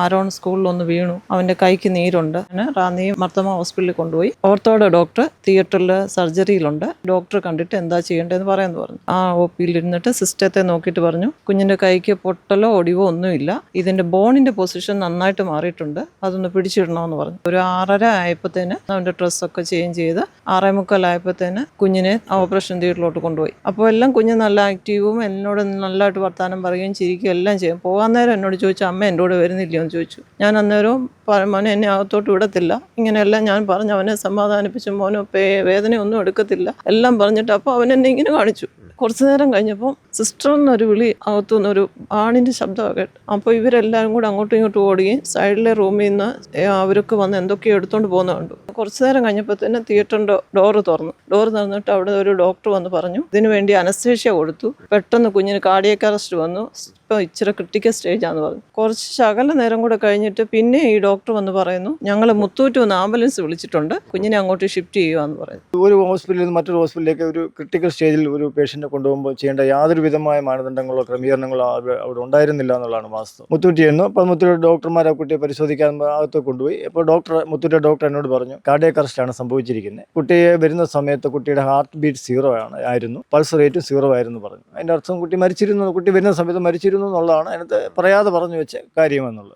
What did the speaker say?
Aaron സ്കൂളിലൊന്ന് വീണു, അവൻ്റെ കൈക്ക് നീരുണ്ട്. അങ്ങനെ റാന്നി മർത്തമ ഹോസ്പിറ്റലിൽ കൊണ്ടുപോയി. ഓർത്തോയുടെ ഡോക്ടർ തിയേറ്ററിൽ സർജറിയിലുണ്ട്. ഡോക്ടർ കണ്ടിട്ട് എന്താ ചെയ്യേണ്ടതെന്ന് പറയാമെന്ന് പറഞ്ഞു. ആ OP-യിൽ ഇരുന്നിട്ട് സിസ്റ്റത്തെ നോക്കിയിട്ട് പറഞ്ഞു, കുഞ്ഞിൻ്റെ കൈക്ക് പൊട്ടലോ ഒടിവോ ഒന്നുമില്ല, ഇതിൻ്റെ ബോണിൻ്റെ പൊസിഷൻ നന്നായിട്ട് മാറിയിട്ടുണ്ട്, അതൊന്ന് പിടിച്ചിടണമെന്ന് പറഞ്ഞു. ഒരു 6:30 ആയപ്പോഴത്തേന് അവൻ്റെ ഡ്രസ്സൊക്കെ ചേഞ്ച് ചെയ്ത് 6:45 ആയപ്പോഴത്തേന് കുഞ്ഞിനെ ഓപ്പറേഷൻ തിയേറ്ററിലോട്ട് കൊണ്ടുപോയി. അപ്പോൾ എല്ലാം കുഞ്ഞ് നല്ല ആക്റ്റീവും എന്നോട് നല്ലതായിട്ട് വർത്താനം പറയുകയും ചിരിക്കുകയും എല്ലാം ചെയ്യും. പോകാൻ നേരം എന്നോട് ചോദിച്ചു, അമ്മ എൻ്റെ കൂടെ വരുന്നില്ലയോ എന്ന് ചോദിച്ചു. ഞാൻ അന്നേരവും മോനെ എന്നെ അകത്തോട്ട് വിടത്തില്ല, ഇങ്ങനെയെല്ലാം ഞാൻ പറഞ്ഞ് അവനെ സമാധാനിപ്പിച്ചു. മോനോ വേദനയൊന്നും എടുക്കത്തില്ല എല്ലാം പറഞ്ഞിട്ട് അപ്പോൾ അവൻ എന്നെ ഇങ്ങനെ കാണിച്ചു. കുറച്ചു നേരം കഴിഞ്ഞപ്പോൾ സിസ്റ്ററിനൊരു വിളി അകത്തുനിന്നൊരു ആണിൻ്റെ ശബ്ദമൊക്കെ കേട്ടു. അപ്പോൾ ഇവരെല്ലാവരും കൂടെ അങ്ങോട്ടും ഇങ്ങോട്ടും ഓടുകയും സൈഡിലെ റൂമിൽ നിന്ന് അവരൊക്കെ വന്ന് എന്തൊക്കെയോ എടുത്തുകൊണ്ട് പോകുന്നത് കണ്ടു. കുറച്ചു നേരം കഴിഞ്ഞപ്പോൾ തന്നെ തിയേറ്ററിൻ്റെ ഡോറ് തുറന്നിട്ട് അവിടെ ഒരു ഡോക്ടർ വന്ന് പറഞ്ഞു, ഇതിനു വേണ്ടി അനസ്തേഷ്യ കൊടുത്തു, പെട്ടെന്ന് കുഞ്ഞിന് കാർഡിയക് അറസ്റ്റ് വന്നു, ഇപ്പോൾ ഇച്ചിരി ക്രിട്ടിക്കൽ സ്റ്റേജാന്ന് പറഞ്ഞു. കുറച്ച് ശകല നേരം കൂടെ കഴിഞ്ഞിട്ട് പിന്നെ ഈ ഡോക്ടർ വന്ന് പറയുന്നു, ഞങ്ങൾ മുത്തൂറ്റ് വന്ന് ആംബുലൻസ് വിളിച്ചിട്ടുണ്ട്, കുഞ്ഞിനെ അങ്ങോട്ട് ഷിഫ്റ്റ് ചെയ്യുകയെന്ന് പറയുന്നു. ഒരു ഹോസ്പിറ്റലിൽ നിന്ന് മറ്റൊരു ഹോസ്പിറ്റലിലേക്ക് ഒരു ക്രിട്ടിക്കൽ സ്റ്റേജിൽ ഒരു പേഷ്യൻറ്റിനെ കൊണ്ടുപോകുമ്പോൾ ചെയ്യേണ്ട യാതൊരു വിധമായ മാനദണ്ഡങ്ങളോ ക്രമീകരണങ്ങളോ അവിടെ ഉണ്ടായിരുന്നില്ല എന്നുള്ളതാണ് വാസ്തവം. മുത്തൂറ്റ് ചെയ്യുന്നു. അപ്പോൾ മുത്തൂറ്റ് ഡോക്ടർമാർ ആ കുട്ടിയെ പരിശോധിക്കാൻ അകത്ത് കൊണ്ടുപോയി. അപ്പോൾ മുത്തൂറ്റ് ഡോക്ടർ എന്നോട് പറഞ്ഞു, കാർഡിയക് അറസ്റ്റാണ് സംഭവിച്ചിരിക്കുന്നത്, കുട്ടിയെ വരുന്ന സമയത്ത് കുട്ടിയുടെ ഹാർട്ട് ബീറ്റ് 0 ആയിരുന്നു, പൾസ് റേറ്റ് 0 ആയിരുന്നു പറഞ്ഞു. അതിൻ്റെ അർത്ഥം കുട്ടി മരിച്ചിരുന്നു, കുട്ടി വരുന്ന സമയത്ത് മരിച്ചിരുന്നു എന്നുള്ളതാണ് അതിനകത്ത് പറയാതെ പറഞ്ഞു വെച്ച കാര്യമെന്നുള്ളത്.